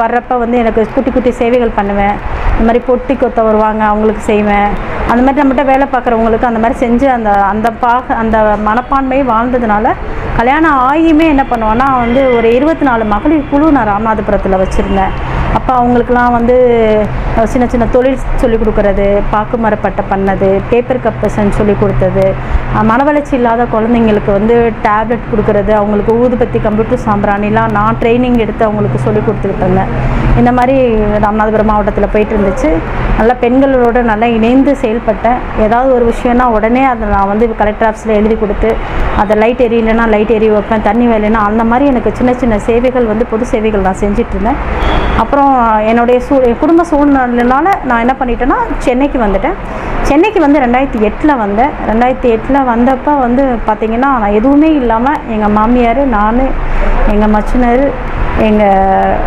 வர்றப்ப வந்து எனக்கு குட்டி குட்டி சேவைகள் பண்ணுவேன். இந்த மாதிரி பொட்டி கொத்த வருவாங்க, அவங்களுக்கு செய்வேன். அந்த மாதிரி நம்மகிட்ட வேலை பார்க்குறவங்களுக்கு அந்த மாதிரி செஞ்சு அந்த அந்த அந்த மனப்பான்மை வாழ்ந்ததுனால கல்யாணம் ஆகியுமே என்ன பண்ணுவேன்னா வந்து ஒரு 24 மகளிர் குழு நான் ராமநாதபுரத்தில் வச்சுருந்தேன். அப்போ அவங்களுக்கெல்லாம் வந்து சின்ன சின்ன தொழில் சொல்லிக் கொடுக்குறது, பாக்கு மரப்பட்டை பண்ணது, பேப்பர் கப்பசன் சொல்லி கொடுத்தது, மனவளர்ச்சி இல்லாத குழந்தைங்களுக்கு வந்து டேப்லெட் கொடுக்குறது, அவங்களுக்கு ஊதுபத்தி கம்ப்யூட்டர் சாம்பிராணிலாம் நான் ட்ரைனிங் எடுத்து அவங்களுக்கு சொல்லி கொடுத்துக்கிட்டு இருந்தேன். இந்த மாதிரி ராமநாதபுரம் மாவட்டத்தில் போயிட்டு இருந்துச்சு. நல்லா பெண்களோடு நல்லா இணைந்து செயல்பட்டேன். ஏதாவது ஒரு விஷயம்னா உடனே அதை நான் வந்து கலெக்டர் ஆஃபீஸில் எழுதி கொடுத்து, அதை லைட் எரியலைன்னா லைட் எரிய வைப்பேன், தண்ணி வேலைன்னா அந்த மாதிரி எனக்கு சின்ன சின்ன சேவைகள் வந்து பொது சேவைகள் நான் செஞ்சிட்ருந்தேன். அப்புறம் என்னுடைய குடும்ப சூழ்நிலைனால நான் என்ன பண்ணிட்டேன்னா சென்னைக்கு வந்துட்டேன். சென்னைக்கு வந்து 2008 வந்தேன். 2008 வந்தப்போ வந்து பார்த்திங்கன்னா நான் எதுவுமே இல்லாமல் எங்கள் மாமியார், நான், எங்கள் மச்சினர், எங்கள்